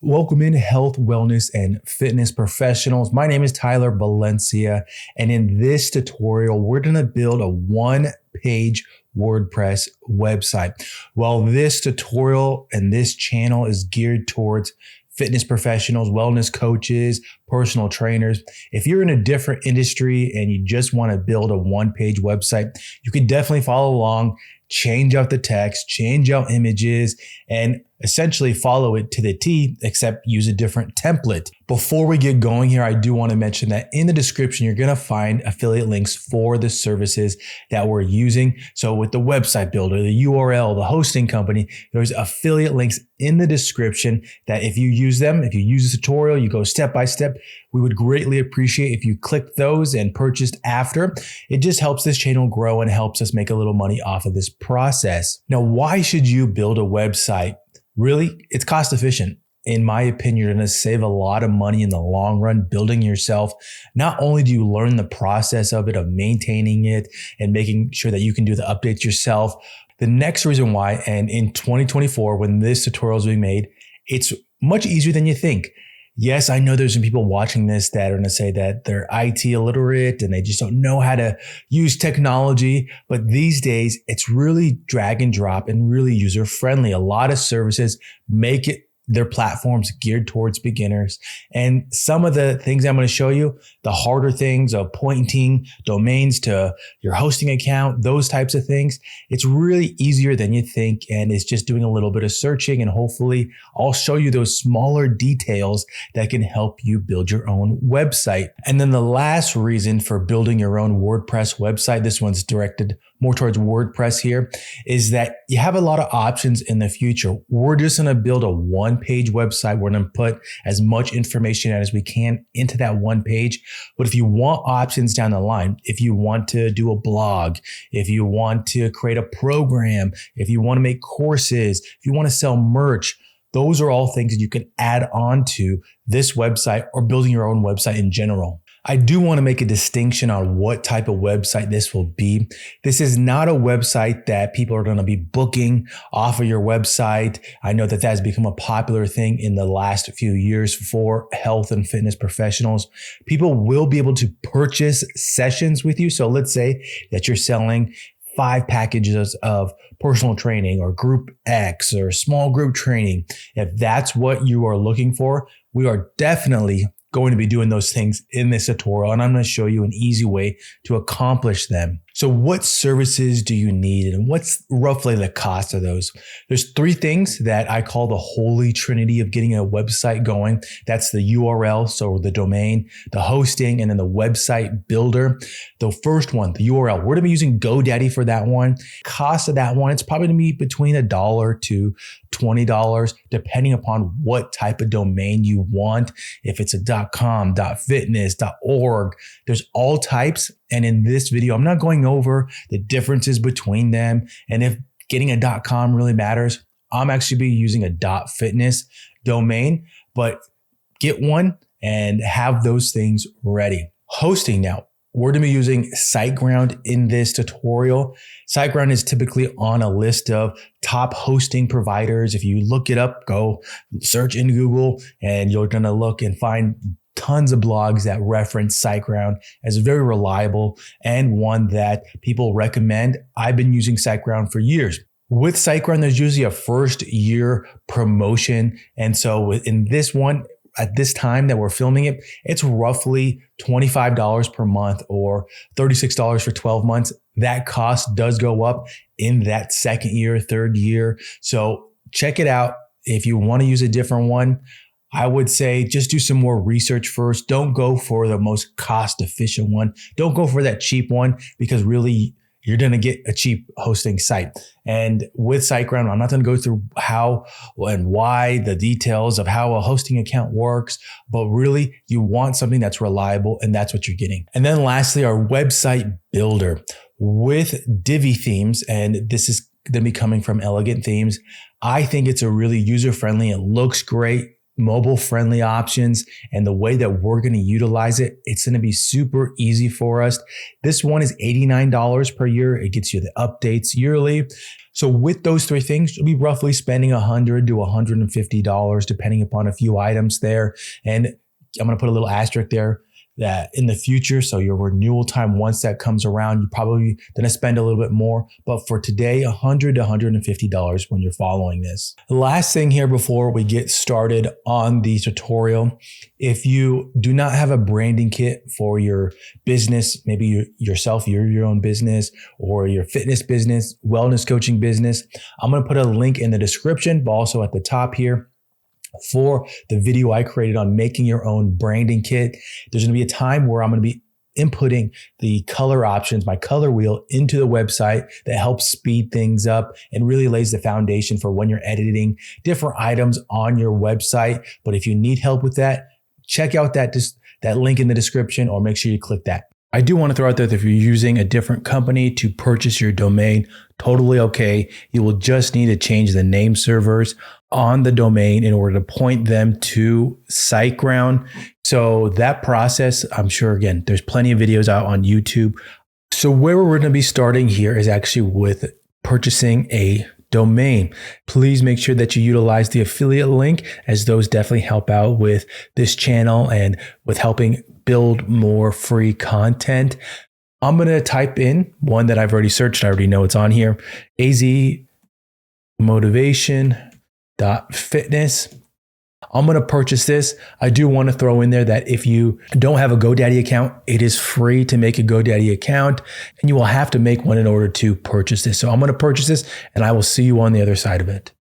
Welcome in health, wellness, and fitness professionals. My name is Tyler Valencia, and in this tutorial, we're going to build a one-page WordPress website. Well, this tutorial and this channel is geared towards fitness professionals, wellness coaches, personal trainers. If you're in a different industry and you just want to build a one-page website, you can definitely follow along, change out the text, change out images, and essentially follow it to the T, except use a different template. Before we get going here, I do want to mention that in the description, you're going to find affiliate links for the services that we're using. So with the website builder, the URL, the hosting company, there's affiliate links in the description that if you use them, if you use the tutorial, you go step by step, we would greatly appreciate if you click those and purchased after. It just helps this channel grow and helps us make a little money off of this process. Now, why should you build a website? Really, it's cost efficient. In my opinion, you're going to save a lot of money in the long run building yourself. Not only do you learn the process of it, of maintaining it and making sure that you can do the updates yourself. The next reason why, and in 2024, when this tutorial is being made, it's much easier than you think. Yes, I know there's some people watching this that are going to say that they're IT illiterate and they just don't know how to use technology. But these days, it's really drag and drop and really user friendly. A lot of services make it their platforms geared towards beginners. And some of the things I'm going to show you, the harder things of pointing domains to your hosting account, those types of things, it's really easier than you think. And it's just doing a little bit of searching, and hopefully I'll show you those smaller details that can help you build your own website. And then the last reason for building your own WordPress website, this one's directed more towards WordPress here, is that you have a lot of options in the future. We're just going to build a one-page website. We're going to put as much information as we can into that one page. But if you want options down the line, if you want to do a blog, if you want to create a program, if you want to make courses, if you want to sell merch, those are all things that you can add on to this website or building your own website in general. I do want to make a distinction on what type of website this will be. This is not a website that people are going to be booking off of your website. I know that has become a popular thing in the last few years for health and fitness professionals. People will be able to purchase sessions with you. So let's say that you're selling 5 packages of personal training or group X or small group training. If that's what you are looking for, we are definitely going to be doing those things in this tutorial, and I'm going to show you an easy way to accomplish them. So what services do you need, and what's roughly the cost of those? There's 3 things that I call the holy trinity of getting a website going. That's the URL, so the domain, the hosting, and then the website builder. The first one, the URL, we're going to be using GoDaddy for that one. Cost of that one, it's probably going to be between $1 to $20, depending upon what type of domain you want. If it's a .com, .fitness, .org, there's all types. And in this video, I'm not going over the differences between them. And if getting a .com really matters, I'm actually be using a .fitness domain, but get one and have those things ready. Hosting now. We're going to be using SiteGround in this tutorial. SiteGround is typically on a list of top hosting providers. If you look it up, go search in Google and you're going to look and find tons of blogs that reference SiteGround as very reliable and one that people recommend. I've been using SiteGround for years. With SiteGround, there's usually a first year promotion. And so in this one, at this time that we're filming it, it's roughly $25 per month or $36 for 12 months. That cost does go up in that second year, third year. So check it out. If you want to use a different one, I would say just do some more research first. Don't go for the most cost efficient one. Don't go for that cheap one, because really you're going to get a cheap hosting site. And with SiteGround, I'm not going to go through how and why, the details of how a hosting account works, but really you want something that's reliable, and that's what you're getting. And then lastly, our website builder with Divi themes. And this is going to be coming from Elegant Themes. I think it's a really user-friendly. It looks great. Mobile-friendly options, and the way that we're going to utilize it, it's going to be super easy for us. This one is $89 per year. It gets you the updates yearly. So with those three things, you'll be roughly spending $100 to $150, depending upon a few items there. And I'm going to put a little asterisk there that in the future, so your renewal time, once that comes around, you're probably going to spend a little bit more. But for today, $100 to $150 when you're following this. The last thing here before we get started on the tutorial, if you do not have a branding kit for your business, maybe yourself, you're your own business, or your fitness business, wellness coaching business, I'm going to put a link in the description, but also at the top here, for the video I created on making your own branding kit. There's going to be a time where I'm going to be inputting the color options, my color wheel, into the website that helps speed things up and really lays the foundation for when you're editing different items on your website. But if you need help with that, check out that link in the description, or make sure you click that. I do want to throw out there that if you're using a different company to purchase your domain, totally okay. You will just need to change the name servers on the domain in order to point them to SiteGround. So that process, I'm sure, again, there's plenty of videos out on YouTube. So where we're going to be starting here is actually with purchasing a domain. Please make sure that you utilize the affiliate link, as those definitely help out with this channel and with helping build more free content. I'm going to type in one that I've already searched. I already know it's on here. azmotivation.fitness. I'm going to purchase this. I do want to throw in there that if you don't have a GoDaddy account, it is free to make a GoDaddy account, and you will have to make one in order to purchase this. So I'm going to purchase this, and I will see you on the other side of it.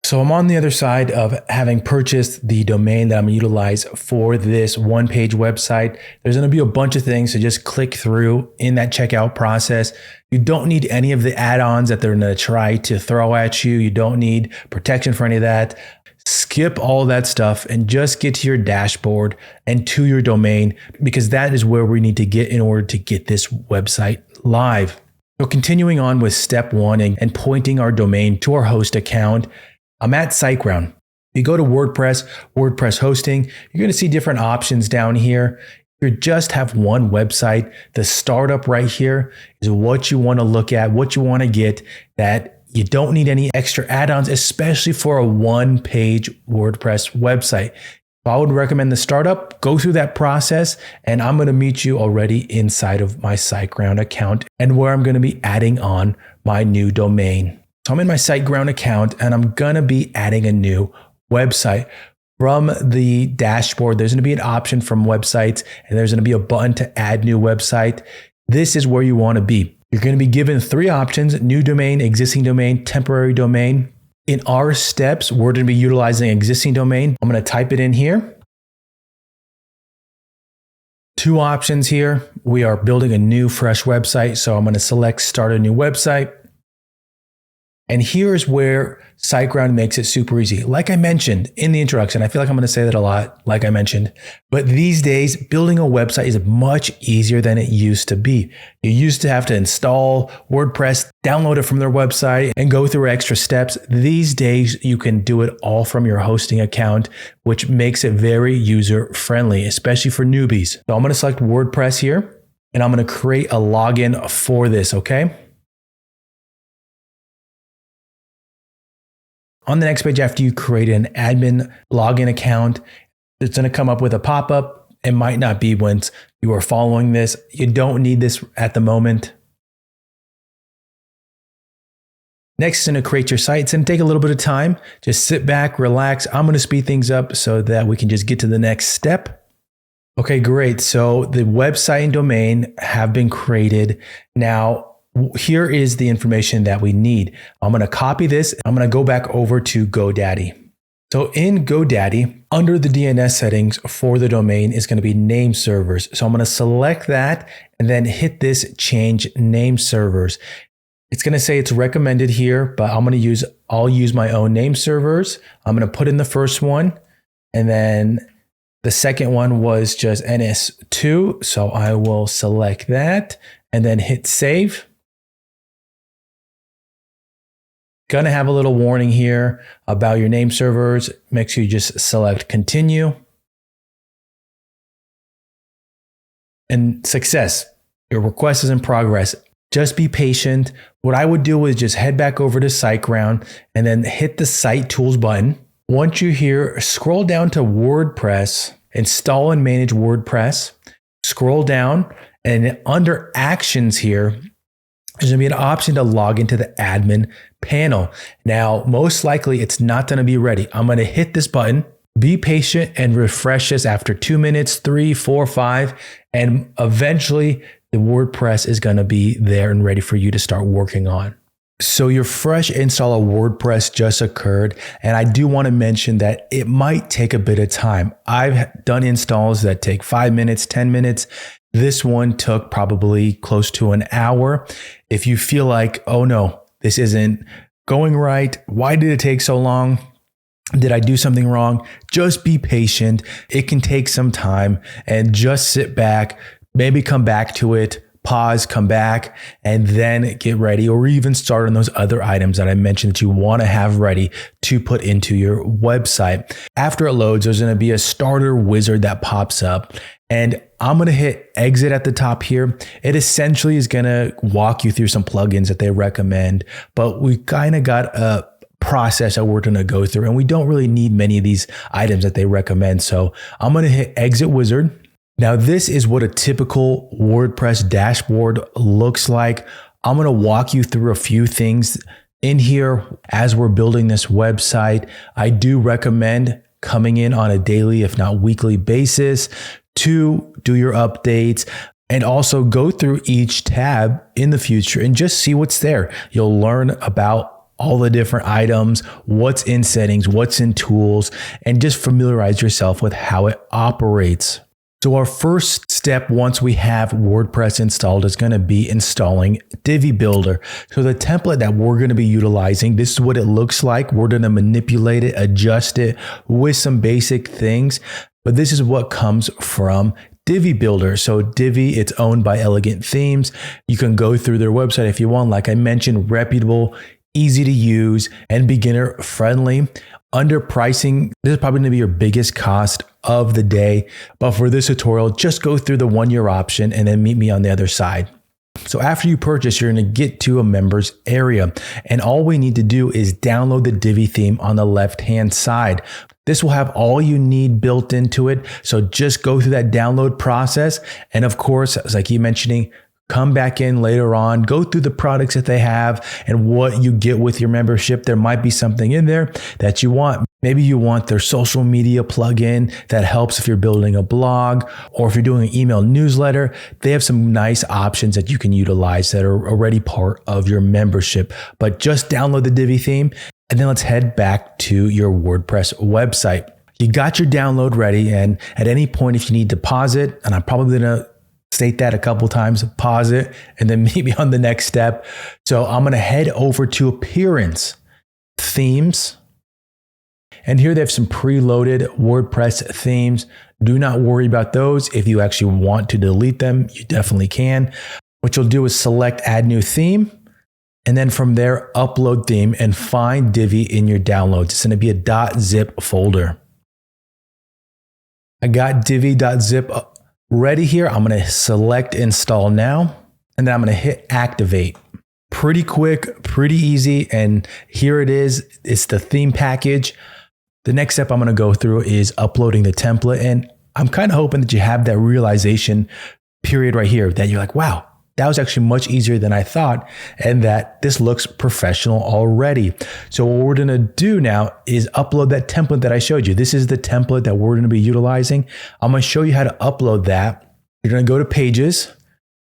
So I'm on the other side of having purchased the domain that I'm going to utilize for this one-page website. There's going to be a bunch of things to just click through in that checkout process. You don't need any of the add-ons that they're going to try to throw at you. You don't need protection for any of that. Skip all that stuff and just get to your dashboard and to your domain, because that is where we need to get in order to get this website live. So continuing on with step one and pointing our domain to our host account, I'm at SiteGround. You go to WordPress hosting, you're going to see different options down here. If you just have one website, the startup right here is what you want to look at, what you want to get, that you don't need any extra add-ons, especially for a one-page WordPress website. I would recommend the startup. Go through that process, and I'm going to meet you already inside of my SiteGround account and where I'm going to be adding on my new domain. So I'm in my SiteGround account, and I'm going to be adding a new website. From the dashboard, there's going to be an option from websites, and there's going to be a button to add new website. This is where you want to be. You're going to be given three options: new domain, existing domain, temporary domain. In our steps, we're going to be utilizing existing domain. I'm going to type it in here. Two options here. We are building a new fresh website. So I'm going to select start a new website. And here's where SiteGround makes it super easy. Like I mentioned in the introduction, I feel like I'm going to say that a lot, like I mentioned, but these days building a website is much easier than it used to be. You used to have to install WordPress, download it from their website, and go through extra steps. These days, you can do it all from your hosting account, which makes it very user friendly, especially for newbies. So I'm going to select WordPress here, and I'm going to create a login for this, okay? On the next page, after you create an admin login account, it's going to come up with a pop-up. It might not be once you are following this. You don't need this at the moment. Next, it's going to create your site. It's going to take a little bit of time. Just sit back, relax. I'm going to speed things up so that we can just get to the next step. Okay, great. So the website and domain have been created. Now, here is the information that we need. I'm going to copy this. I'm going to go back over to GoDaddy. So in GoDaddy, under the DNS settings for the domain is going to be Nameservers. So I'm going to select that and then hit this change Nameservers. It's going to say it's recommended here, but I'll use my own Nameservers. I'm going to put in the first one, and then the second one was just NS2. So I will select that and then hit save. Gonna have a little warning here about your name servers. Make sure you just select continue. And success. Your request is in progress. Just be patient. What I would do is just head back over to SiteGround and then hit the Site Tools button. Once you're here, scroll down to WordPress, install and manage WordPress. Scroll down and under Actions here, there's going to be an option to log into the admin panel. Now, most likely it's not going to be ready. I'm going to hit this button. Be patient and refresh this after 2 minutes, 3, 4, 5, and eventually the WordPress is going to be there and ready for you to start working on. So your fresh install of WordPress just occurred, and I do want to mention that it might take a bit of time. I've done installs that take 5 minutes, 10 minutes. This one took probably close to an hour. If you feel like, oh no, this isn't going right, why did it take so long? Did I do something wrong? Just be patient. It can take some time, and just sit back, maybe come back to it, pause, come back, and then get ready, or even start on those other items that I mentioned that you want to have ready to put into your website. After it loads, there's going to be a starter wizard that pops up, and I'm going to hit exit at the top here. It essentially is going to walk you through some plugins that they recommend, but we kind of got a process that we're going to go through, and we don't really need many of these items that they recommend. So I'm going to hit exit wizard. Now, this is what a typical WordPress dashboard looks like. I'm going to walk you through a few things in here as we're building this website. I do recommend coming in on a daily, if not weekly basis to do your updates, and also go through each tab in the future and just see what's there. You'll learn about all the different items, what's in settings, what's in tools, and just familiarize yourself with how it operates. So our first step once we have WordPress installed is going to be installing Divi Builder. So the template that we're going to be utilizing, this is what it looks like. We're going to manipulate it, adjust it with some basic things, but this is what comes from Divi Builder. So Divi, it's owned by Elegant Themes. You can go through their website if you want. Like I mentioned, reputable, easy to use, and beginner friendly. Under pricing, this is probably going to be your biggest cost of the day. But for this tutorial, just go through the 1-year option and then meet me on the other side. So after you purchase, you're going to get to a members area. And all we need to do is download the Divi theme on the left-hand side. This will have all you need built into it. So just go through that download process. And of course, as I keep mentioning, come back in later on, go through the products that they have and what you get with your membership. There might be something in there that you want. Maybe you want their social media plugin that helps if you're building a blog, or if you're doing an email newsletter. They have some nice options that you can utilize that are already part of your membership. But just download the Divi theme, and then let's head back to your WordPress website. You got your download ready, and at any point, if you need to pause it, and I'm probably going to state that a couple times, pause it, and then meet me on the next step. So I'm going to head over to Appearance, Themes, and here they have some preloaded WordPress themes. Do not worry about those. If you actually want to delete them, you definitely can. What you'll do is select Add New Theme, and then from there, Upload Theme, and find Divi in your downloads. It's going to be a .zip folder. I got Divi.zip ready here. I'm going to select Install Now, and then I'm going to hit Activate. Pretty quick, pretty easy, and here it is. It's the theme package. The next step I'm going to go through is uploading the template, and I'm kind of hoping that you have that realization period right here, that you're like, wow, that was actually much easier than I thought, and that this looks professional already. So what we're going to do now is upload that template that I showed you. This is the template that we're going to be utilizing. I'm going to show you how to upload that. You're going to go to Pages.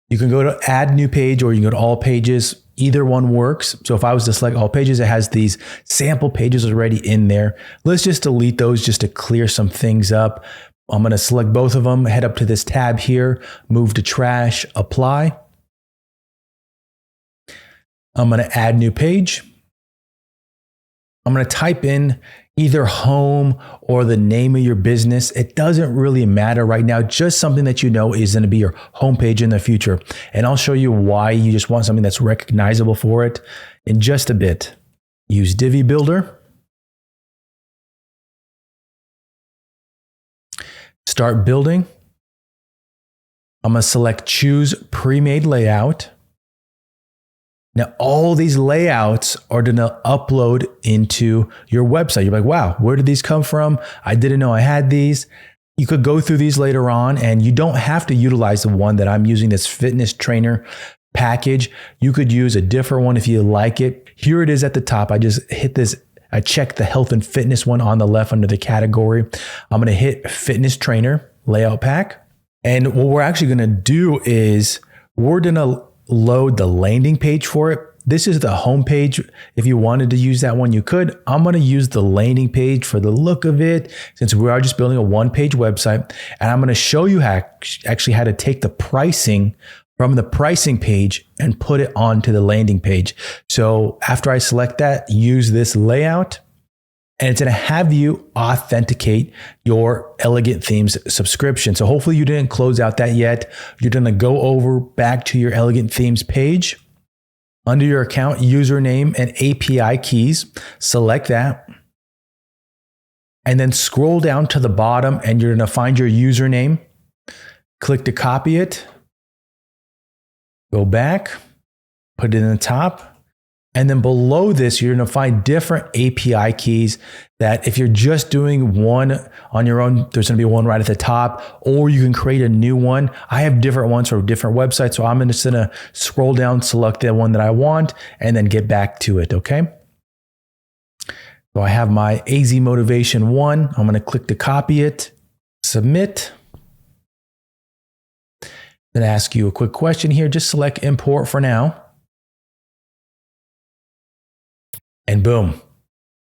You can go to Add New Page, or you can go to All Pages. Either one works. So if I was to select All Pages, it has these sample pages already in there. Let's just delete those just to clear some things up. I'm going to select both of them, head up to this tab here, move to Trash, Apply. I'm going to add new page. I'm going to type in either home or the name of your business. It doesn't really matter right now, just something that you know is going to be your homepage in the future. And I'll show you why you just want something that's recognizable for it in just a bit. Use Divi Builder. Start building. I'm going to select choose pre-made layout. Now, all these layouts are going to upload into your website. You're like, wow, where did these come from? I didn't know I had these. You could go through these later on, and you don't have to utilize the one that I'm using, this fitness trainer package. You could use a different one if you like it. Here it is at the top. I just hit this. I checked the health and fitness one on the left under the category. I'm going to hit fitness trainer layout pack. And what we're actually going to do is we're going to load the landing page for it. This is the home page. If you wanted to use that one, you could. I'm going to use the landing page for the look of it, since we are just building a one-page website. And I'm going to show you how to take the pricing from the pricing page and put it onto the landing page. So after I select that, use this layout, and it's going to have you authenticate your Elegant Themes subscription. So hopefully you didn't close out that yet. You're going to go over back to your Elegant Themes page. Under your account, username and API keys, select that. And then scroll down to the bottom, and you're going to find your username. Click to copy it. Go back, put it in the top. And then below this, you're going to find different API keys that if you're just doing one on your own, there's going to be one right at the top, or you can create a new one. I have different ones for different websites. So I'm just going to scroll down, select the one that I want, and then get back to it. Okay. So I have my AZ Motivation 1. I'm going to click to copy it, submit. Then ask you a quick question here. Just select import for now. And boom,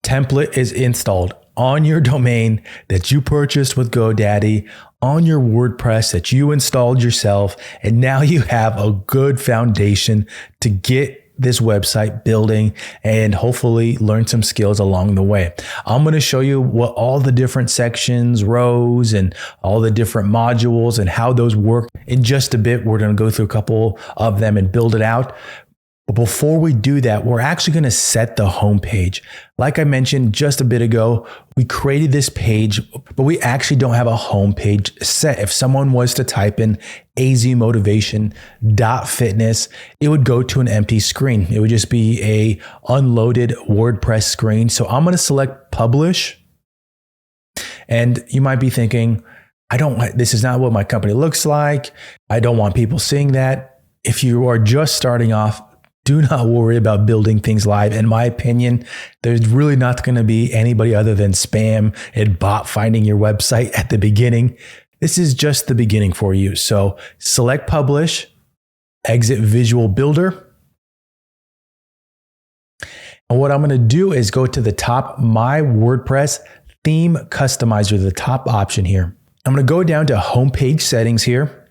template is installed on your domain that you purchased with GoDaddy, on your WordPress that you installed yourself. And now you have a good foundation to get this website building and hopefully learn some skills along the way. I'm going to show you what all the different sections, rows, and all the different modules and how those work in just a bit. We're going to go through a couple of them and build it out. But before we do that, we're actually going to set the home page. Like I mentioned just a bit ago, we created this page, but we actually don't have a home page set. If someone was to type in azmotivation.fitness, it would go to an empty screen. It would just be a unloaded WordPress screen. So I'm going to select publish. And you might be thinking, this is not what my company looks like. I don't want people seeing that. If you are just starting off, do not worry about building things live. In my opinion, there's really not going to be anybody other than spam and bot finding your website at the beginning. This is just the beginning for you. So select publish, exit Visual Builder. And what I'm going to do is go to the top, My WordPress Theme Customizer, the top option here. I'm going to go down to Homepage Settings here.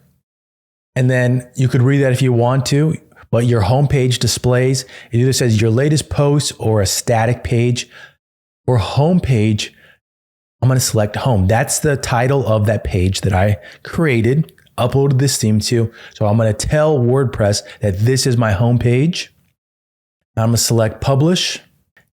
And then you could read that if you want to. But your homepage displays, it either says your latest post or a static page. For homepage, I'm going to select home. That's the title of that page that I created, uploaded this theme to. So I'm going to tell WordPress that this is my homepage. I'm going to select publish.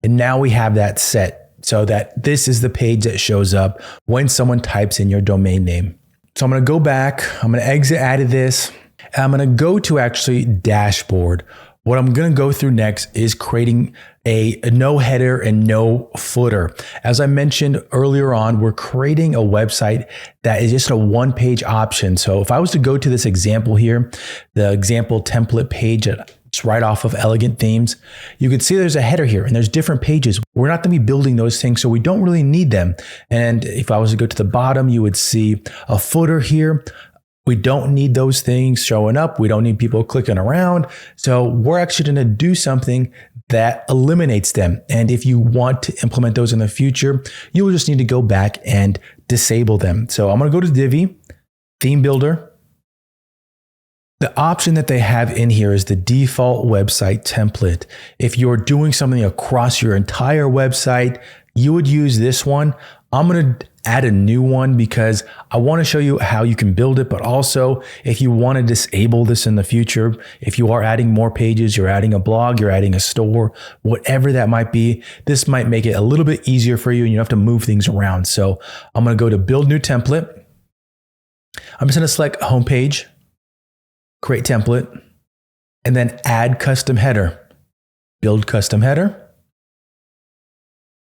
And now we have that set so that this is the page that shows up when someone types in your domain name. So I'm going to go back. I'm going to exit out of this. And I'm going to go to actually dashboard. What I'm going to go through next is creating a no header and no footer. As I mentioned earlier on, we're creating a website that is just a one-page option. So if I was to go to this example here, the example template page, it's right off of Elegant Themes, you can see there's a header here and there's different pages. We're not going to be building those things, so we don't really need them. And if I was to go to the bottom, you would see a footer here. We don't need those things showing up. We don't need people clicking around. So we're actually going to do something that eliminates them. And if you want to implement those in the future, you will just need to go back and disable them. So I'm going to go to Divi, Theme Builder. The option that they have in here is the default website template. If you're doing something across your entire website, you would use this one. I'm going to add a new one because I want to show you how you can build it, but also if you want to disable this in the future, if you are adding more pages, you're adding a blog, you're adding a store, whatever that might be, this might make it a little bit easier for you and you don't have to move things around. So I'm going to go to build new template. I'm just going to select homepage. create template, and then add custom header, build custom header.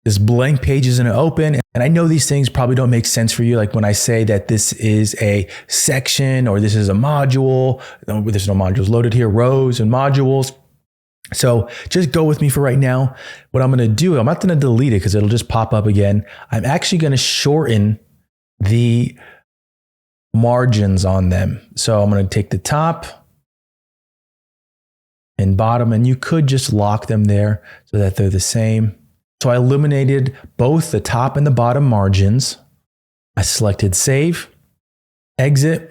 This blank page is going to open. And I know these things probably don't make sense for you. Like when I say that this is a section or this is a module, there's no modules loaded here, rows and modules. So just go with me for right now. What I'm going to do, I'm not going to delete it because it'll just pop up again. I'm actually going to shorten the margins on them. So I'm going to take the top and bottom, and you could just lock them there so that they're the same. So I eliminated both the top and the bottom margins. I selected save, exit,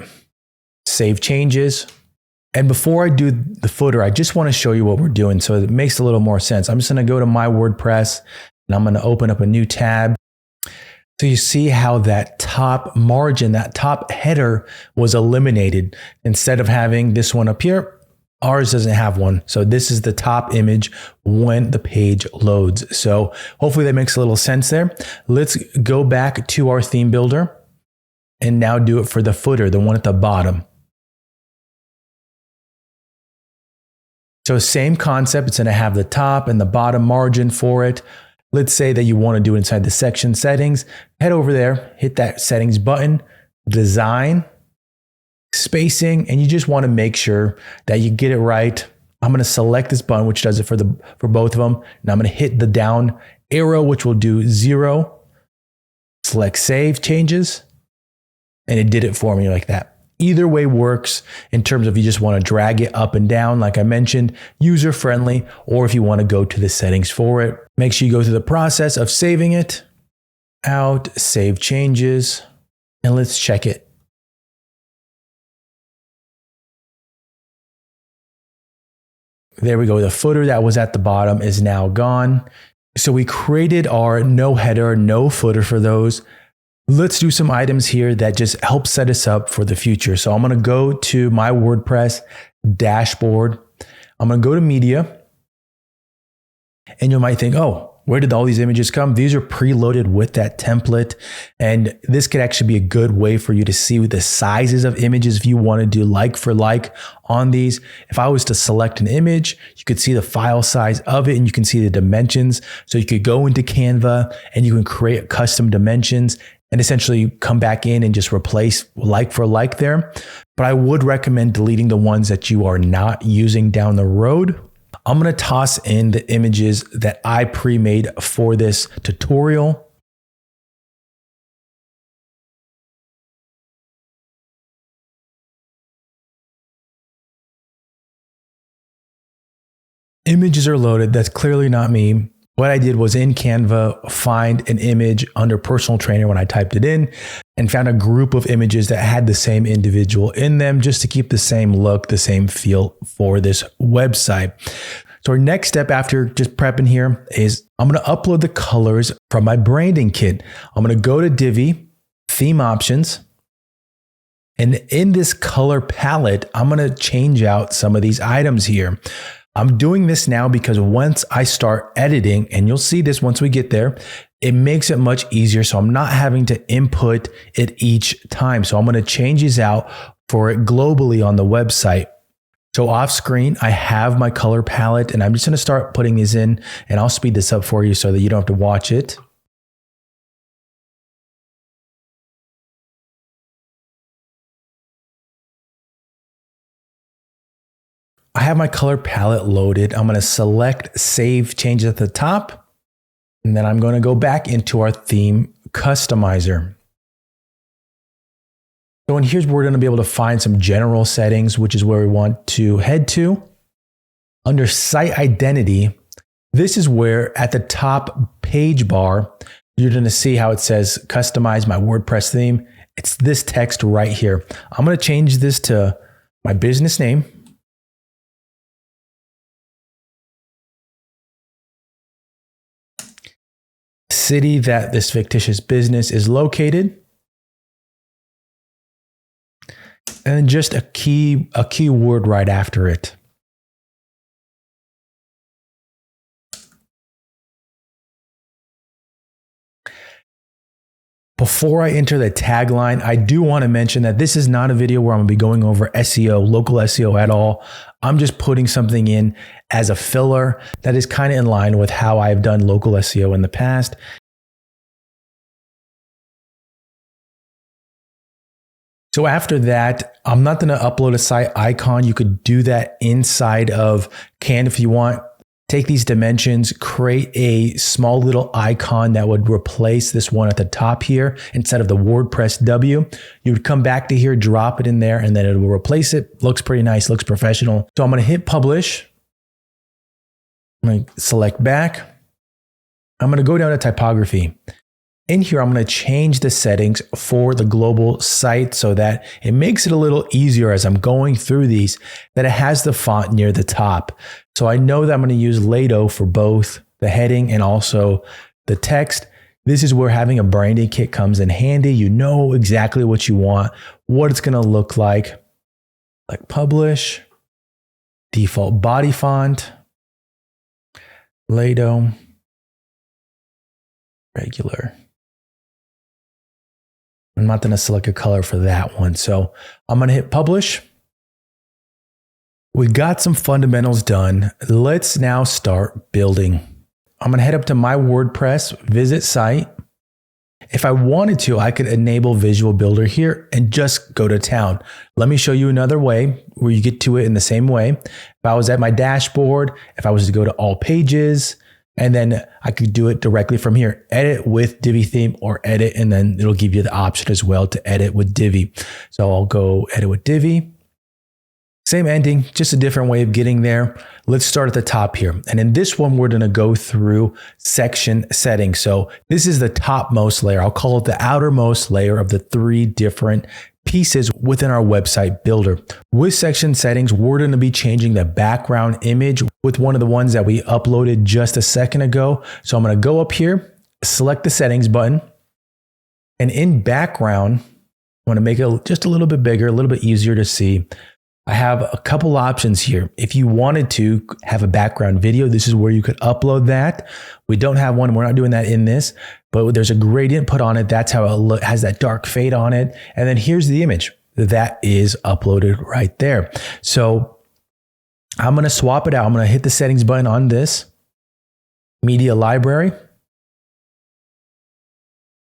save changes. And before I do the footer, I just want to show you what we're doing so it makes a little more sense. I'm just going to go to my WordPress and I'm going to open up a new tab. So you see how that top margin, that top header was eliminated. Instead of having this one up here, ours doesn't have one. So this is the top image when the page loads. So hopefully that makes a little sense there. Let's go back to our theme builder and now do it for the footer, the one at the bottom. So same concept, it's going to have the top and the bottom margin for it. Let's say that you want to do it inside the section settings. Head over there, hit that settings button, design, spacing, and you just want to make sure that you get it right. I'm going to select this button, which does it for both of them. And I'm going to hit the down arrow, which will do 0. Select save changes. And it did it for me like that. Either way works in terms of you just want to drag it up and down, like I mentioned, user friendly, or if you want to go to the settings for it. Make sure you go through the process of saving it out, save changes, and let's check it. There we go. The footer that was at the bottom is now gone. So we created our no header, no footer for those. Let's do some items here that just help set us up for the future. So I'm going to go to my WordPress dashboard. I'm going to go to media. And you might think, oh, where did all these images come? These are preloaded with that template. And this could actually be a good way for you to see the sizes of images if you want to do like for like on these. If I was to select an image, you could see the file size of it and you can see the dimensions. So you could go into Canva and you can create custom dimensions and essentially come back in and just replace like for like there. But I would recommend deleting the ones that you are not using down the road. I'm going to toss in the images that I pre-made for this tutorial. Images are loaded. That's clearly not me. What I did was in Canva, find an image under personal trainer when I typed it in and found a group of images that had the same individual in them just to keep the same look, the same feel for this website. So our next step after just prepping here is I'm going to upload the colors from my branding kit. I'm going to go to Divi, theme options. And in this color palette, I'm going to change out some of these items here. I'm doing this now because once I start editing, and you'll see this once we get there, it makes it much easier. So I'm not having to input it each time. So I'm going to change these out for it globally on the website. So off screen, I have my color palette and I'm just going to start putting these in and I'll speed this up for you so that you don't have to watch it. I have my color palette loaded. I'm going to select save changes at the top. And then I'm going to go back into our theme customizer. So in here's where we're going to be able to find some general settings, which is where we want to head to. Under site identity, this is where at the top page bar, you're going to see how it says customize my WordPress theme. It's this text right here. I'm going to change this to my business name. City that this fictitious business is located. And just a keyword right after it. Before I enter the tagline, I do want to mention that this is not a video where I'm going to be going over SEO, local SEO at all. I'm just putting something in as a filler that is kind of in line with how I've done local SEO in the past. So after that, I'm not going to upload a site icon. You could do that inside of Canva if you want. Take these dimensions, create a small little icon that would replace this one at the top here instead of the WordPress W. You would come back to here, drop it in there, and then it will replace it. Looks pretty nice, looks professional. So I'm going to hit publish. I'm going to select back. I'm going to go down to typography. In here, I'm going to change the settings for the global site so that it makes it a little easier as I'm going through these, that it has the font near the top. So I know that I'm going to use Lato for both the heading and also the text. This is where having a branding kit comes in handy. You know exactly what you want, what it's going to look like publish, default body font, Lato, regular. I'm not going to select a color for that one. So I'm going to hit publish. We got some fundamentals done. Let's now start building. I'm going to head up to my WordPress, visit site. If I wanted to, I could enable Visual Builder here and just go to town. Let me show you another way where you get to it in the same way. If I was at my dashboard, if I was to go to all pages, and then I could do it directly from here. Edit with Divi theme or edit, and then it'll give you the option as well to edit with Divi. So I'll go edit with Divi. Same ending, just a different way of getting there. Let's start at the top here. And in this one, we're going to go through section settings. So this is the topmost layer. I'll call it the outermost layer of the 3 different pieces within our website builder. With section settings, we're going to be changing the background image with one of the ones that we uploaded just a second ago. So I'm going to go up here, select the settings button, and in background, I want to make it just a little bit bigger, a little bit easier to see. I have a couple options here. If you wanted to have a background video, this is where you could upload that. We don't have one. We're not doing that in this, but there's a gradient put on it. That's how it has that dark fade on it. And then here's the image that is uploaded right there. So I'm going to swap it out. I'm going to hit the settings button on this media library.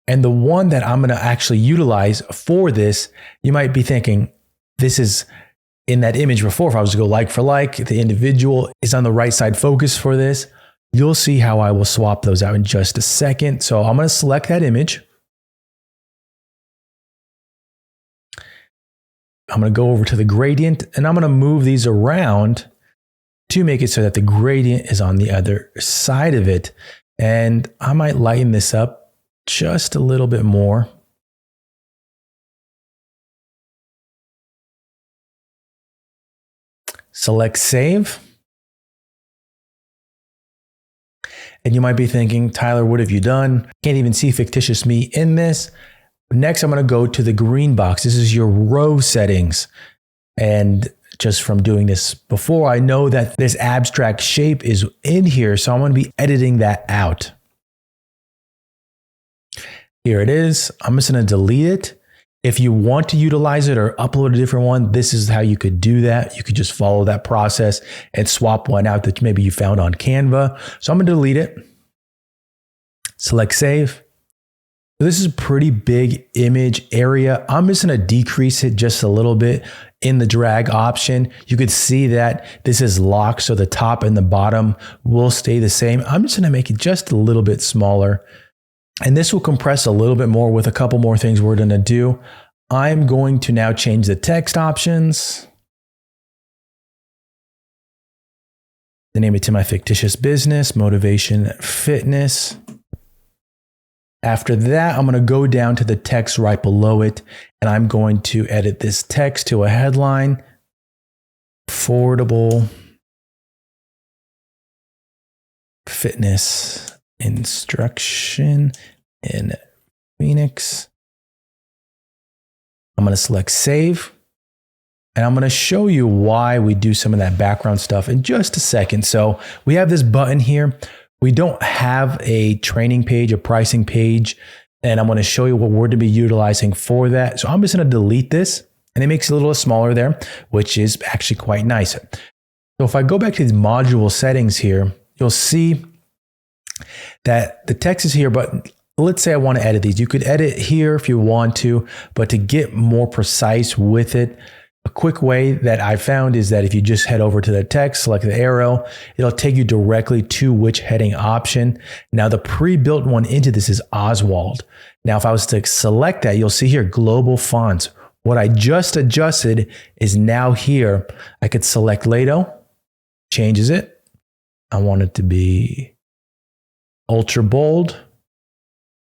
And the one that I'm going to actually utilize for this, you might be thinking, this is in that image before. If I was to go like for like, the individual is on the right side focus for this. You'll see how I will swap those out in just a second. So I'm going to select that image. I'm going to go over to the gradient and I'm going to move these around to make it so that the gradient is on the other side of it. And I might lighten this up just a little bit more. Select save. And you might be thinking, Tyler, what have you done? Can't even see fictitious me in this. Next, I'm going to go to the green box. This is your row settings. And just from doing this before, I know that this abstract shape is in here. So I'm going to be editing that out. Here it is. I'm just going to delete it. If you want to utilize it or upload a different one, this is how you could do that. You could just follow that process and swap one out that maybe you found on Canva. So I'm going to delete it. Select save. So this is a pretty big image area. I'm just going to decrease it just a little bit in the drag option. You could see that this is locked, so the top and the bottom will stay the same. I'm just going to make it just a little bit smaller. And this will compress a little bit more with a couple more things we're going to do. I'm going to now change the text options. The name it to my fictitious business, Motivation Fitness. After that, I'm going to go down to the text right below it, and I'm going to edit this text to a headline. Affordable fitness instruction in Phoenix. I'm going to select save, and I'm going to show you why we do some of that background stuff in just a second. So we have this button here. We don't have a training page, a pricing page And I'm going to show you what we're to be utilizing for that. So I'm just going to delete this, and it makes it a little smaller there, which is actually quite nice. So if I go back to these module settings here, you'll see that the text is here, but let's say I want to edit these. You could edit here if you want to, but to get more precise with it, a quick way that I found is that if you just head over to the text, select the arrow, it'll take you directly to which heading option. Now the pre-built one into this is Oswald. Now if I was to select that, you'll see here global fonts. What I just adjusted is now here. I could select Lato, changes it. I want it to be ultra bold,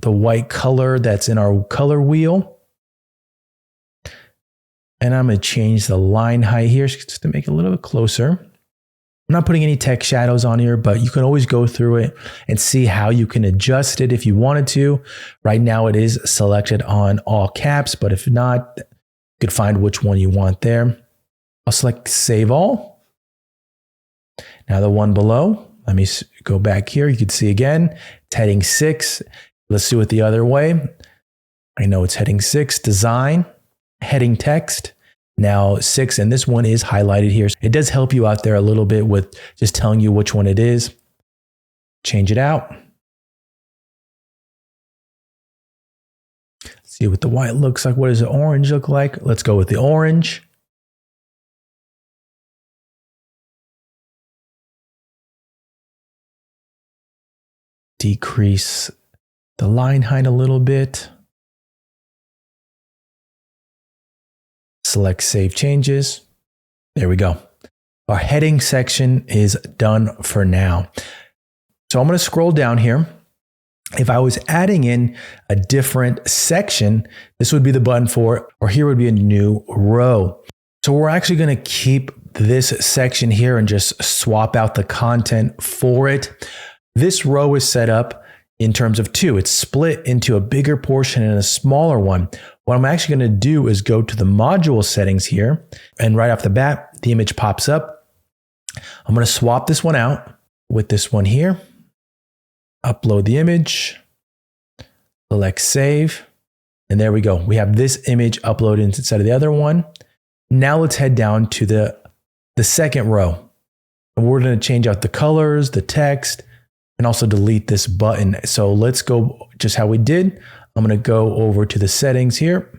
the white color that's in our color wheel. And I'm going to change the line height here just to make it a little bit closer. I'm not putting any text shadows on here, but you can always go through it and see how you can adjust it if you wanted to. Right now it is selected on all caps, but if not, you could find which one you want there. I'll select Save All. Now the one below, let me go back here. You can see again, it's heading 6. Let's do it the other way. I know it's heading 6, Design. Heading text, now 6, and this one is highlighted here. It does help you out there a little bit with just telling you which one it is. Change it out. See what the white looks like. What does the orange look like? Let's go with the orange. Decrease the line height a little bit. Select Save Changes. There we go. Our heading section is done for now. So I'm going to scroll down here. If I was adding in a different section, this would be the button for it, or here would be a new row. So we're actually going to keep this section here and just swap out the content for it. This row is set up in terms of 2. It's split into a bigger portion and a smaller one. What I'm actually going to do is go to the module settings here, and right off the bat, the image pops up. I'm going to swap this one out with this one here, upload the image, select Save, and there we go. We have this image uploaded instead of the other one. Now let's head down to the second row, and we're going to change out the colors, the text, and also delete this button. So let's go just how we did. I'm going to go over to the settings here.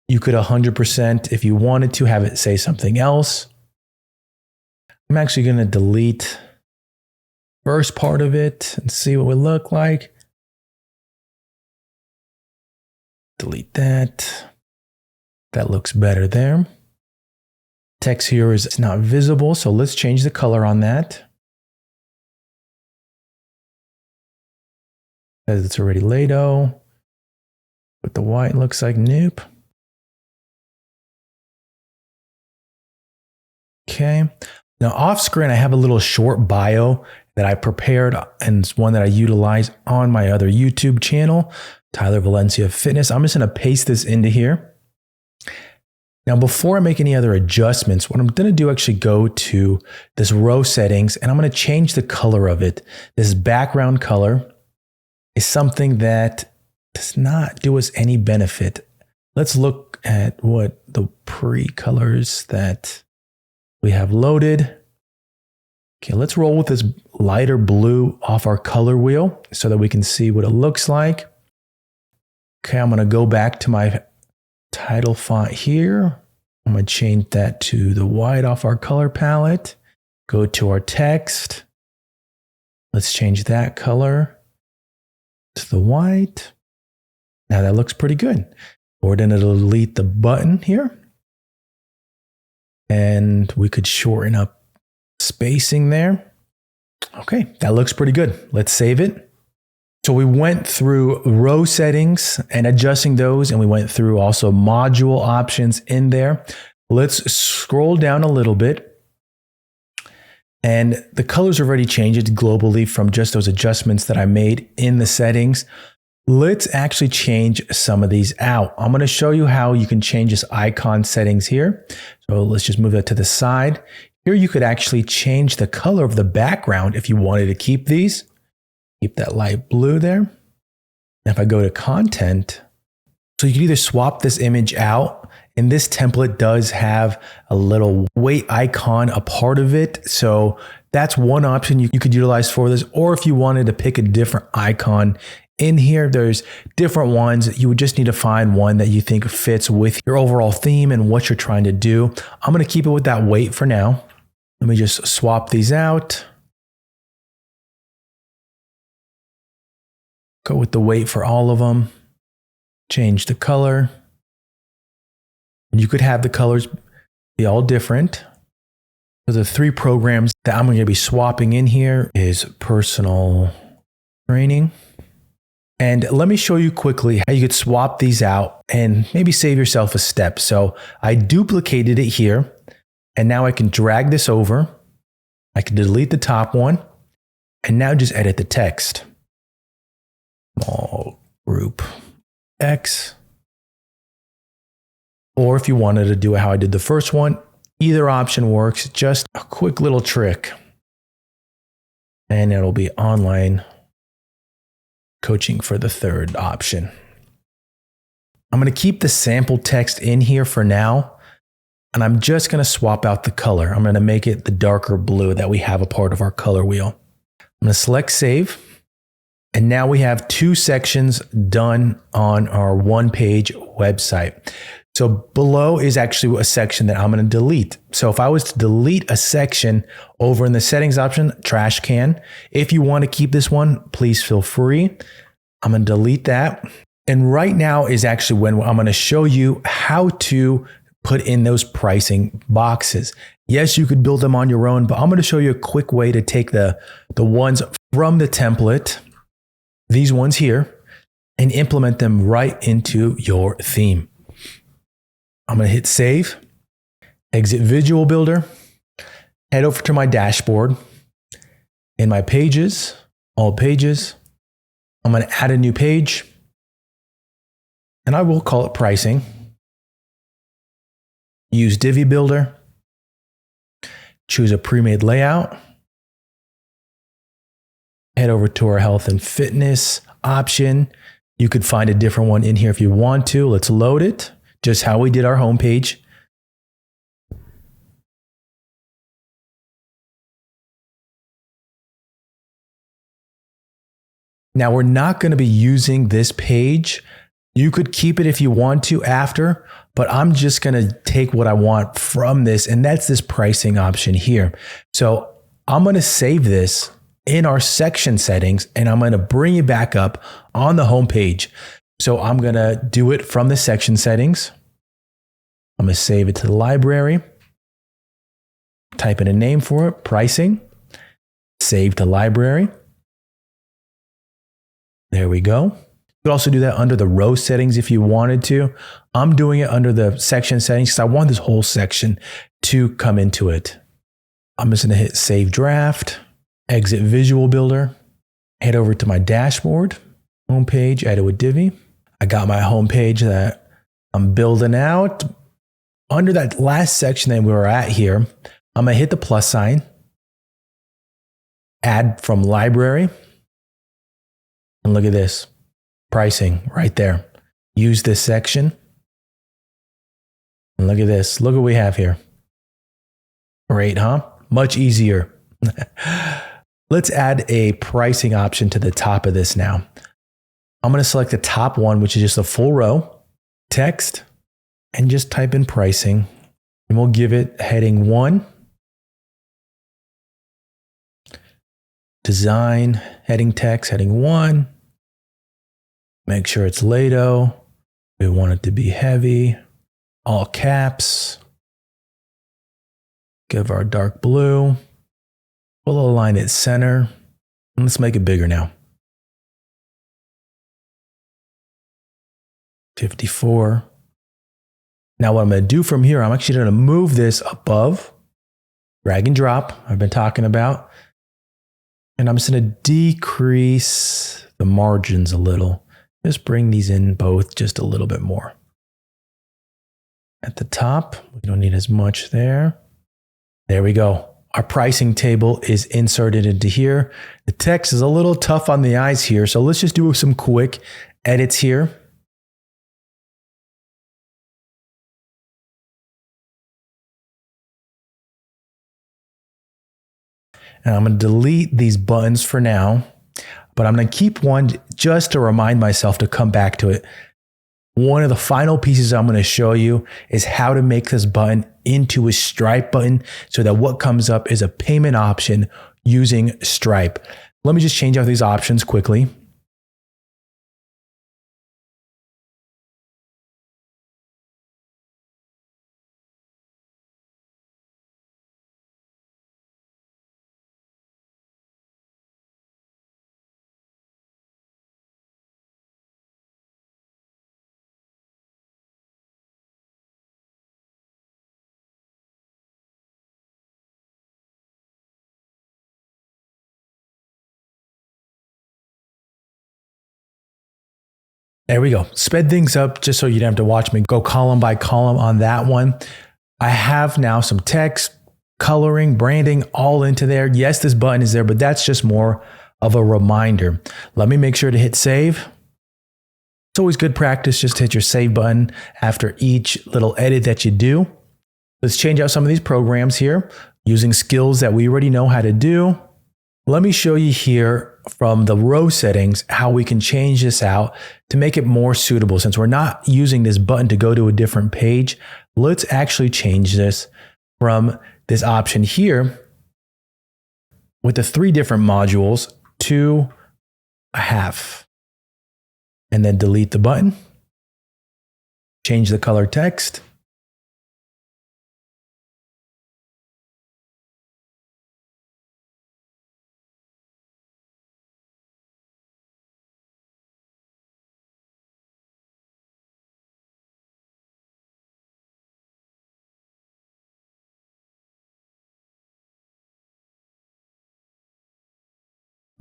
You could 100% if you wanted to have it say something else. I'm actually going to delete the first part of it and see what it would look like. Delete that. That looks better there. Text here is not visible, so let's change the color on that. As it's already Lato, but the white looks like nope. Okay. Now off screen, I have a little short bio that I prepared, and it's one that I utilize on my other YouTube channel, Tyler Valencia Fitness. I'm just going to paste this into here. Now, before I make any other adjustments, what I'm going to do actually go to this row settings, and I'm going to change the color of it. This background color is something that does not do us any benefit. Let's look at what the pre-colors that we have loaded. Okay, let's roll with this lighter blue off our color wheel so that we can see what it looks like. Okay, I'm going to go back to my title font here. I'm going to change that to the white off our color palette. Go to our text. Let's change that color to the white. Now that looks pretty good. We're going to delete the button here. And we could shorten up spacing there. Okay, that looks pretty good. Let's save it. So we went through row settings and adjusting those, and we went through also module options in there. Let's scroll down a little bit. And the colors are already changed globally from just those adjustments that I made in the settings. Let's actually change some of these out. I'm going to show you how you can change this icon settings here. So let's just move that to the side. Here you could actually change the color of the background if you wanted to keep these. Keep that light blue there. And if I go to content, so you can either swap this image out, and this template does have a little weight icon, a part of it. So that's one option you could utilize for this. Or if you wanted to pick a different icon in here, there's different ones. You would just need to find one that you think fits with your overall theme and what you're trying to do. I'm going to keep it with that weight for now. Let me just swap these out. Go with the weight for all of them. Change the color. And you could have the colors be all different. So the 3 programs that I'm going to be swapping in here is personal training. And let me show you quickly how you could swap these out and maybe save yourself a step. So I duplicated it here, and now I can drag this over. I can delete the top one, and now just edit the text. Small group X. Or if you wanted to do it how I did the first one, either option works. Just a quick little trick. And it'll be online coaching for the third option. I'm going to keep the sample text in here for now. And I'm just going to swap out the color. I'm going to make it the darker blue that we have a part of our color wheel. I'm going to select save. And now we have 2 sections done on our 1-page website. So below is actually a section that I'm going to delete. So if I was to delete a section over in the settings option, trash can, if you want to keep this one, please feel free. I'm going to delete that. And right now is actually when I'm going to show you how to put in those pricing boxes. Yes, you could build them on your own, but I'm going to show you a quick way to take the ones from the template, these ones here, and implement them right into your theme. I'm going to hit save, exit Visual Builder, head over to my dashboard. In my pages, all pages, I'm going to add a new page, and I will call it pricing. Use Divi Builder, choose a pre-made layout, head over to our health and fitness option. You could find a different one in here if you want to. Let's load it. Just how we did our homepage. Now we're not going to be using this page. You could keep it if you want to after, but I'm just going to take what I want from this, and that's this pricing option here. So I'm going to save this in our section settings, and I'm going to bring it back up on the homepage. So I'm going to do it from the section settings. I'm going to save it to the library. Type in a name for it, pricing. Save to library. There we go. You could also do that under the row settings if you wanted to. I'm doing it under the section settings because I want this whole section to come into it. I'm just going to hit save draft, exit Visual Builder, head over to my dashboard, homepage, edit with Divi. I got my homepage that I'm building out. Under that last section that we were at here, I'm going to hit the plus sign, add from library, and look at this, pricing right there. Use this section, and look at this. Look what we have here. Great, huh? Much easier. Let's add a pricing option to the top of this now. I'm going to select the top one, which is just a full row, text, and just type in pricing. And we'll give it heading 1. Design, heading text, heading 1. Make sure it's Lato. We want it to be heavy, all caps. Give our dark blue. We'll align it center. And let's make it bigger now. 54. Now what I'm going to do from here, I'm actually going to move this above, drag and drop, I've been talking about. And I'm just going to decrease the margins a little. Just bring these in both just a little bit more. At the top, we don't need as much there. There we go. Our pricing table is inserted into here. The text is a little tough on the eyes here, so let's just do some quick edits here. And I'm going to delete these buttons for now, but I'm going to keep one just to remind myself to come back to it. One of the final pieces I'm going to show you is how to make this button into a Stripe button so that what comes up is a payment option using Stripe. Let me just change out these options quickly. There we go. Sped things up just so you don't have to watch me go column by column on that one. I have now some text, coloring, branding all into there. Yes, this button is there, but that's just more of a reminder. Let me make sure to hit save. It's always good practice just to hit your save button after each little edit that you do. Let's change out some of these programs here using skills that we already know how to do. Let me show you here from the row settings how we can change this out to make it more suitable. Since we're not using this button to go to a different page, let's actually change this from this option here with the 3 different modules to a half. And then delete the button. Change the color text.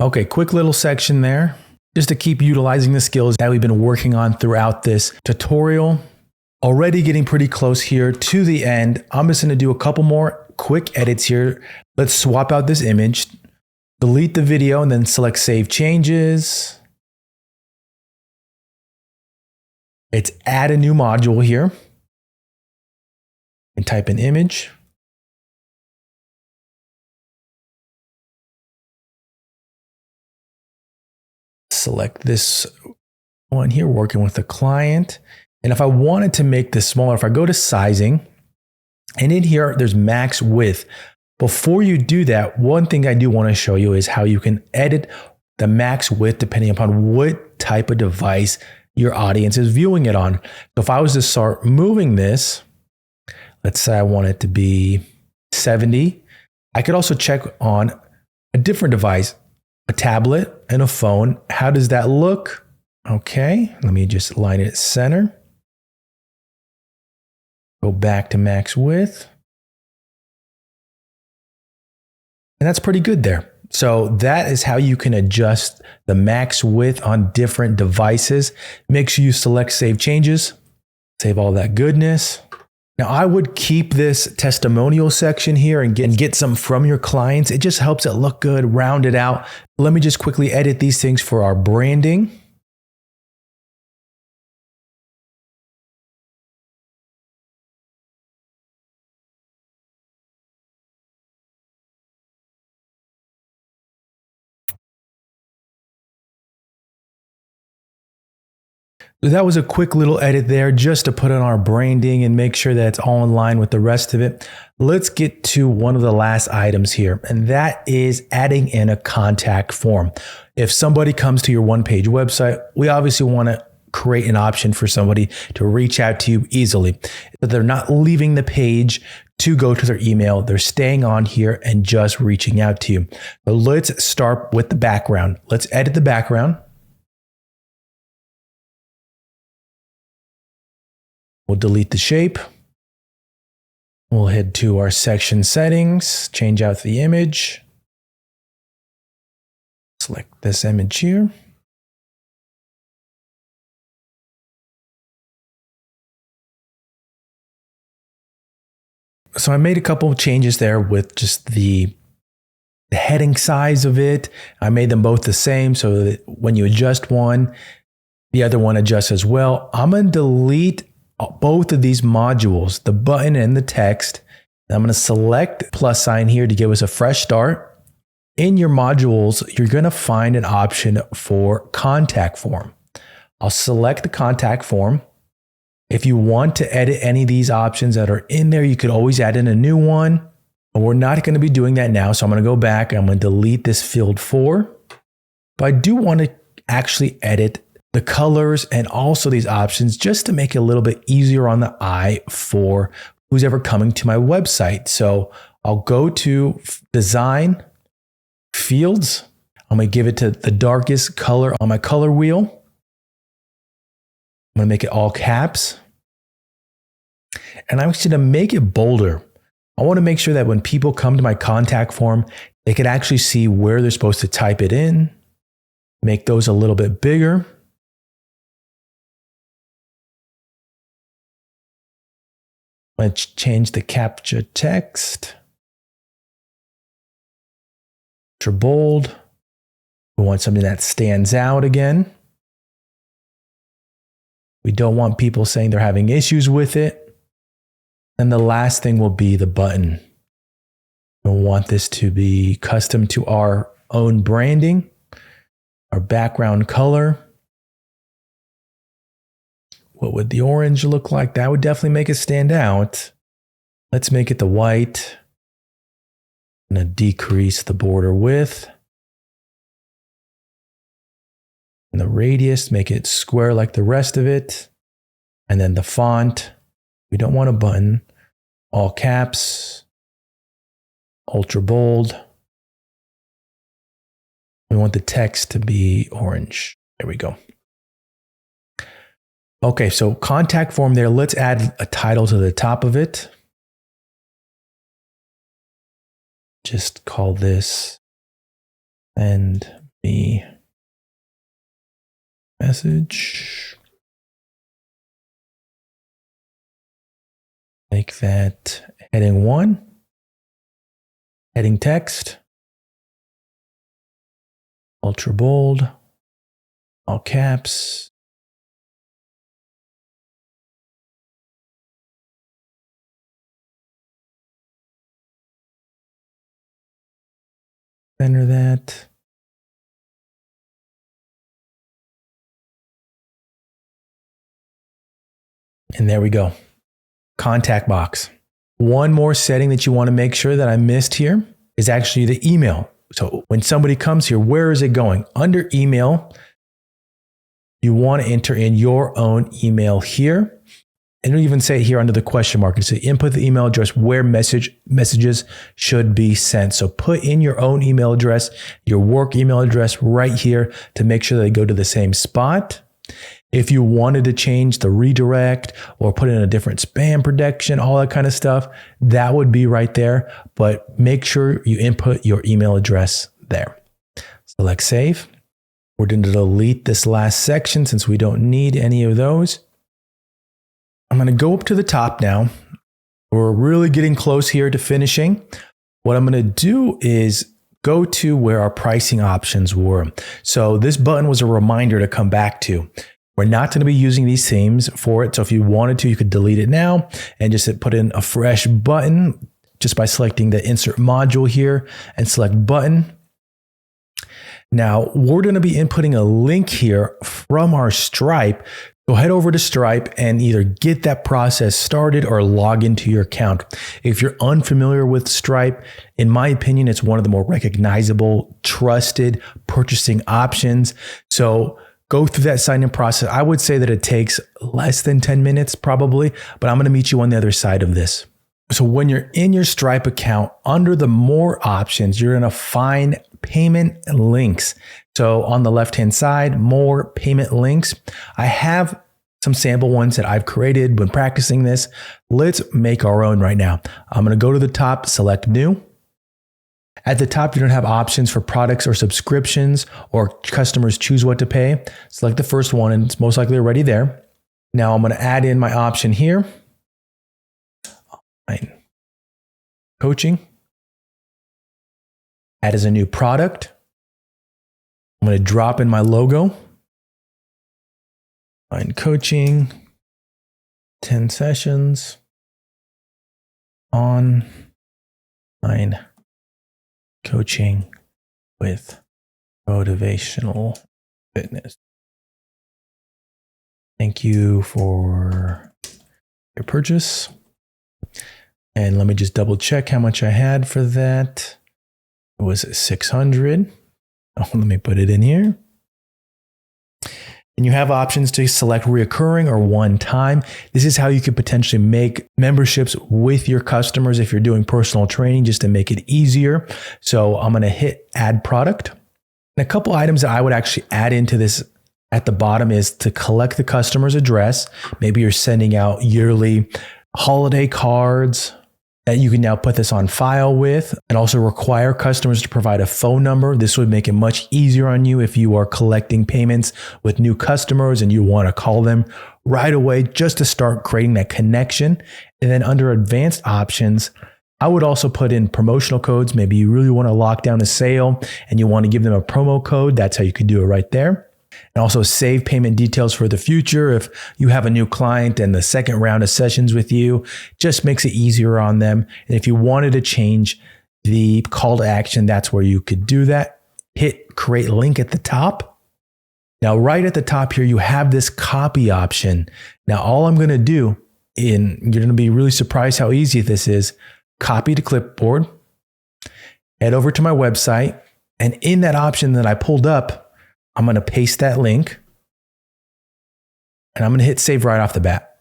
Okay, quick little section there, just to keep utilizing the skills that we've been working on throughout this tutorial. Already getting pretty close here to the end. I'm just gonna do a couple more quick edits here. Let's swap out this image, delete the video, and then select Save Changes. Let's add a new module here and type in image. Select this one here, working with the client. And if I wanted to make this smaller, if I go to sizing, and in here, there's max width. Before you do that, one thing I do want to show you is how you can edit the max width depending upon what type of device your audience is viewing it on. So if I was to start moving this, let's say I want it to be 70. I could also check on a different device, a tablet and a phone. How does that look? Okay, let me just line it center. Go back to max width. And that's pretty good there. So that is how you can adjust the max width on different devices. Make sure you select Save Changes, save all that goodness. Now I would keep this testimonial section here and get some from your clients. It just helps it look good, round it out. Let me just quickly edit these things for our branding. That was a quick little edit there just to put on our branding and make sure that it's all in line with the rest of it. Let's get to one of the last items here, and that is adding in a contact form. If somebody comes to your one-page website, we obviously want to create an option for somebody to reach out to you easily. But they're not leaving the page to go to their email. They're staying on here and just reaching out to you. But let's start with the background. Let's edit the background. We'll delete the shape. We'll head to our section settings, change out the image. Select this image here. So I made a couple of changes there with just the heading size of it. I made them both the same so that when you adjust one, the other one adjusts as well. I'm going to delete both of these modules, the button and the text. I'm going to select plus sign here to give us a fresh start. In your modules, you're going to find an option for contact form. I'll select the contact form. If you want to edit any of these options that are in there, you could always add in a new one. But we're not going to be doing that now. So I'm going to go back. I'm going to delete this field 4. But I do want to actually edit the colors and also these options just to make it a little bit easier on the eye for who's ever coming to my website. So I'll go to Design, Fields. I'm going to give it to the darkest color on my color wheel. I'm going to make it all caps. And I'm actually going to make it bolder. I want to make sure that when people come to my contact form, they can actually see where they're supposed to type it in. Make those a little bit bigger. Let's change the captcha text. Extra bold. We want something that stands out again. We don't want people saying they're having issues with it. And the last thing will be the button. We'll want this to be custom to our own branding, our background color. What would the orange look like? That would definitely make it stand out. Let's make it the white. I'm going to decrease the border width. And the radius, make it square like the rest of it. And then the font, we don't want a button. All caps, ultra bold. We want the text to be orange. There we go. Okay, so contact form there. Let's add a title to the top of it. Just call this Send Me Message. Make that heading 1. Heading text. Ultra bold. All caps. Center that. And there we go. Contact box. One more setting that you want to make sure that I missed here is actually the email. So when somebody comes here, where is it going? Under email, you want to enter in your own email here. And it'll even say here under the question mark, it says input the email address where messages should be sent. So put in your own email address, your work email address right here to make sure they go to the same spot. If you wanted to change the redirect or put in a different spam protection, all that kind of stuff, that would be right there. But make sure you input your email address there. Select save. We're going to delete this last section since we don't need any of those. I'm going to go up to the top now. We're really getting close here to finishing. What I'm going to do is go to where our pricing options were. So this button was a reminder to come back to. We're not going to be using these themes for it. So if you wanted to, you could delete it now and just put in a fresh button just by selecting the insert module here and select button. Now we're going to be inputting a link here from our Stripe. So head over to Stripe and either get that process started or log into your account. If you're unfamiliar with Stripe, in my opinion, it's one of the more recognizable, trusted purchasing options. So go through that sign-in process. I would say that it takes less than 10 minutes probably, but I'm going to meet you on the other side of this. So when you're in your Stripe account, under the more options, you're going to find payment links. So on the left-hand side, more payment links. I have some sample ones that I've created when practicing this. Let's make our own right now. I'm going to go to the top, select new. At the top, you don't have options for products or subscriptions or customers choose what to pay. Select the first one and it's most likely already there. Now I'm going to add in my option here. coaching. Add as a new product. I'm going to drop in my logo. Online coaching, 10 sessions, online coaching with motivational fitness. Thank you for your purchase. And let me just double check how much I had for that. It was 600. Oh, let me put it in here. And you have options to select reoccurring or one time. This is how you could potentially make memberships with your customers if you're doing personal training, just to make it easier. So I'm going to hit add product. And a couple items that I would actually add into this at the bottom is to collect the customer's address. Maybe you're sending out yearly holiday cards that you can now put this on file with, and also require customers to provide a phone number. This would make it much easier on you if you are collecting payments with new customers and you want to call them right away just to start creating that connection. And then under advanced options, I would also put in promotional codes. Maybe you really want to lock down a sale and you want to give them a promo code. That's how you could do it right there. And also save payment details for the future. If you have a new client and the second round of sessions with you, just makes it easier on them. And if you wanted to change the call to action, that's where you could do that. Hit create link at the top. Now, right at the top here, you have this copy option. Now, all I'm going to do, and you're going to be really surprised how easy this is, copy to clipboard, head over to my website, and in that option that I pulled up, I'm going to paste that link and I'm going to hit save right off the bat.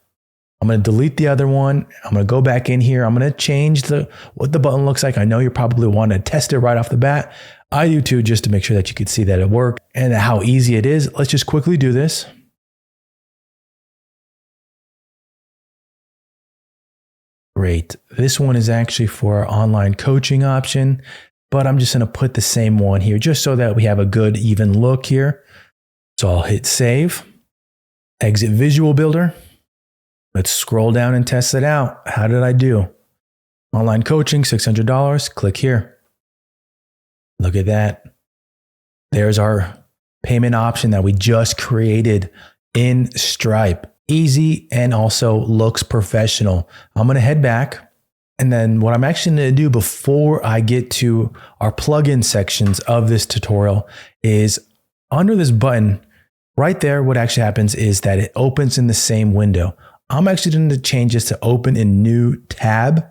I'm going to delete the other one. I'm going to go back in here. I'm going to change what the button looks like. I know you probably want to test it right off the bat. I do too, just to make sure that you could see that it worked and how easy it is. Let's just quickly do this. Great. This one is actually for our online coaching option, but I'm just going to put the same one here just so that we have a good even look here. So I'll hit save, exit Visual Builder. Let's scroll down and test it out. How did I do? Online coaching, $600. Click here. Look at that. There's our payment option that we just created in Stripe. Easy and also looks professional. I'm going to head back. And then what I'm actually going to do before I get to our plugin sections of this tutorial is under this button right there, what actually happens is that it opens in the same window. I'm actually going to change this to open in new tab,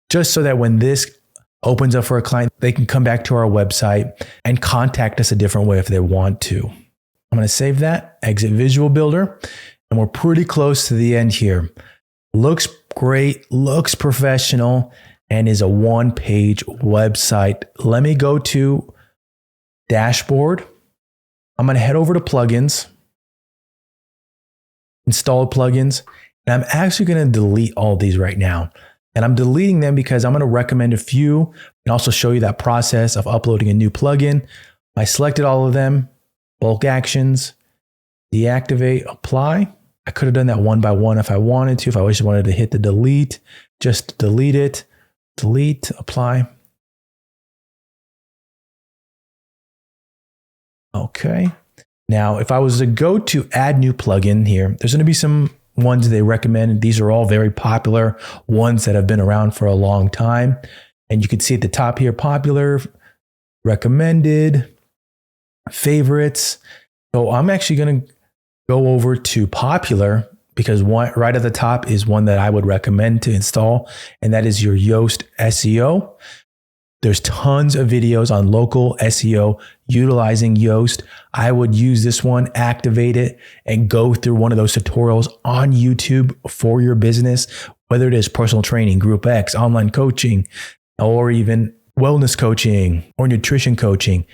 just so that when this opens up for a client, they can come back to our website and contact us a different way if they want to. I'm going to save that, exit Visual Builder, and we're pretty close to the end here. Looks great, looks professional, and is a one-page website. Let me go to dashboard. I'm going to head over to plugins, install plugins, and I'm actually going to delete all these right now. And I'm deleting them because I'm going to recommend a few and also show you that process of uploading a new plugin. I selected all of them, bulk actions, deactivate, apply. I could have done that one by one if I wanted to. If I just wanted to hit the delete, just delete it, delete, apply. Okay. Now, if I was to go to add new plugin here, there's going to be some ones they recommend. These are all very popular ones that have been around for a long time. And you can see at the top here, popular, recommended, favorites. So I'm actually going to go over to popular because one right at the top is one that I would recommend to install, and that is your Yoast SEO. There's tons of videos on local SEO utilizing Yoast. I would use this one, activate it, and go through one of those tutorials on YouTube for your business, whether it is personal training, Group X, online coaching, or even wellness coaching or nutrition coaching.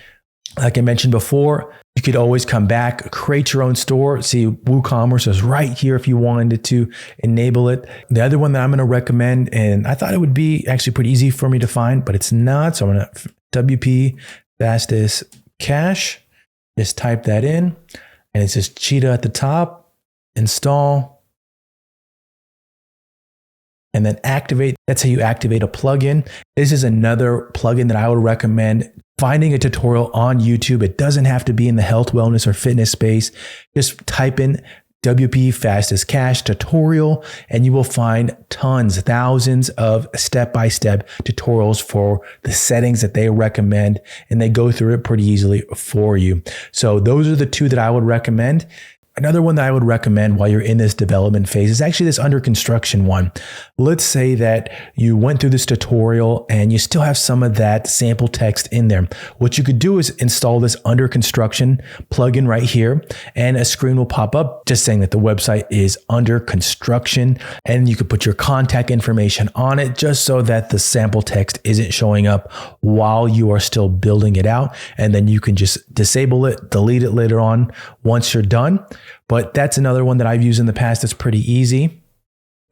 Like I mentioned before, you could always come back, create your own store. See, WooCommerce is right here if you wanted to enable it. The other one that I'm going to recommend, and I thought it would be actually pretty easy for me to find, but it's not. So I'm going to WP Fastest Cache, just type that in, and it's just Cheetah at the top, install. and then activate. That's how you activate a plugin. This is another plugin that I would recommend finding a tutorial on YouTube. It doesn't have to be in the health, wellness, or fitness space. Just type in WP Fastest Cache tutorial, and you will find tons, thousands of step-by-step tutorials for the settings that they recommend, and they go through it pretty easily for you. So those are the two that I would recommend. Another one that I would recommend while you're in this development phase is actually this under construction one. Let's say that you went through this tutorial and you still have some of that sample text in there. What you could do is install this under construction plugin right here, and a screen will pop up just saying that the website is under construction, and you could put your contact information on it just so that the sample text isn't showing up while you are still building it out. And then you can just disable it, delete it later on once you're done. But that's another one that I've used in the past that's pretty easy.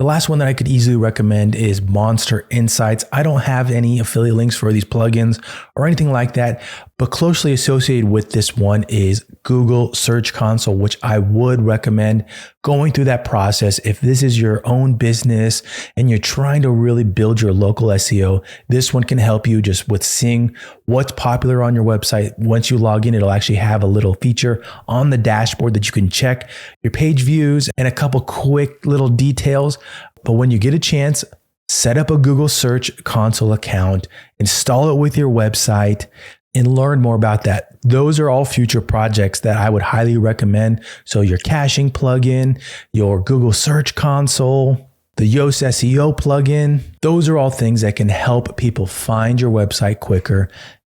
The last one that I could easily recommend is Monster Insights. I don't have any affiliate links for these plugins or anything like that, but closely associated with this one is Google Search Console, which I would recommend going through that process. If this is your own business and you're trying to really build your local SEO, this one can help you just with seeing what's popular on your website. Once you log in, it'll actually have a little feature on the dashboard that you can check your page views and a couple quick little details. But when you get a chance, set up a Google Search Console account, install it with your website, and learn more about that. Those are all future projects that I would highly recommend. So your caching plugin, your Google Search Console, the Yoast SEO plugin, those are all things that can help people find your website quicker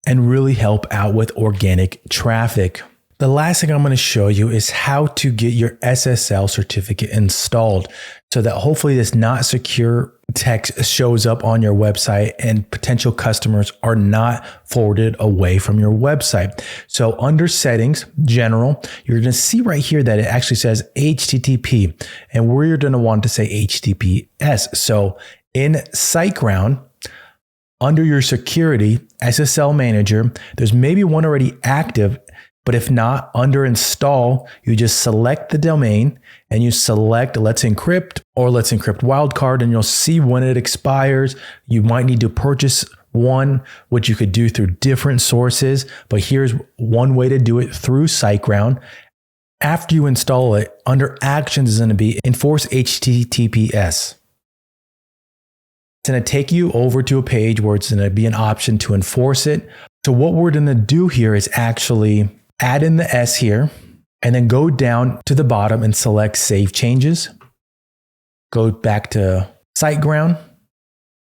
and really help out with organic traffic. The last thing I'm going to show you is how to get your SSL certificate installed so that hopefully this not secure text shows up on your website and potential customers are not forwarded away from your website. So under settings, general, you're going to see right here that it actually says HTTP, and we're going to want to say HTTPS. So in SiteGround, under your security SSL manager, there's maybe one already active. But if not, under install, you just select the domain and you select Let's Encrypt or Let's Encrypt Wildcard, and you'll see when it expires. You might need to purchase one, which you could do through different sources. But here's one way to do it through SiteGround. After you install it, under Actions is going to be Enforce HTTPS. It's going to take you over to a page where it's going to be an option to enforce it. So what we're going to do here is actually add in the S here, and then go down to the bottom and select Save Changes. Go back to SiteGround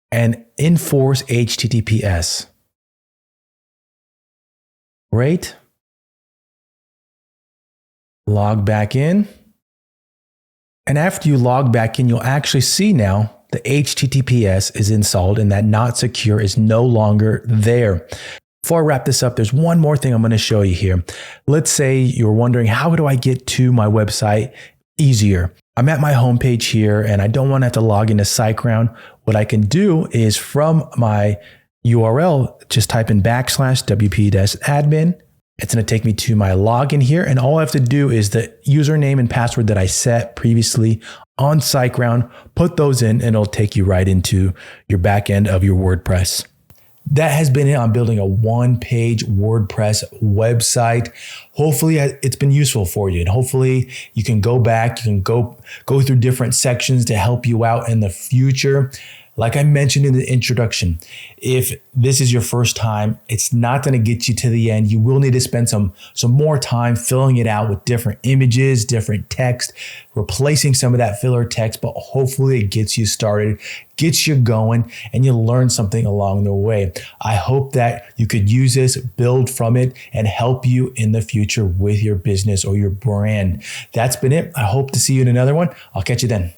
and enforce HTTPS. Great. Log back in. And after you log back in, you'll actually see now the HTTPS is installed and that not secure is no longer there. Before I wrap this up, there's one more thing I'm going to show you here. Let's say you're wondering, how do I get to my website easier? I'm at my homepage here and I don't want to have to log into SiteGround. What I can do is from my URL, just type in /wp-admin. It's going to take me to my login here. And all I have to do is the username and password that I set previously on SiteGround, put those in, and it'll take you right into your back end of your WordPress. That has been it on building a one-page WordPress website. Hopefully it's been useful for you, and hopefully you can go back, you can go through different sections to help you out in the future. Like I mentioned in the introduction, if this is your first time, it's not going to get you to the end. You will need to spend some more time filling it out with different images, different text, replacing some of that filler text, but hopefully it gets you started, gets you going, and you learn something along the way. I hope that you could use this, build from it, and help you in the future with your business or your brand. That's been it. I hope to see you in another one. I'll catch you then.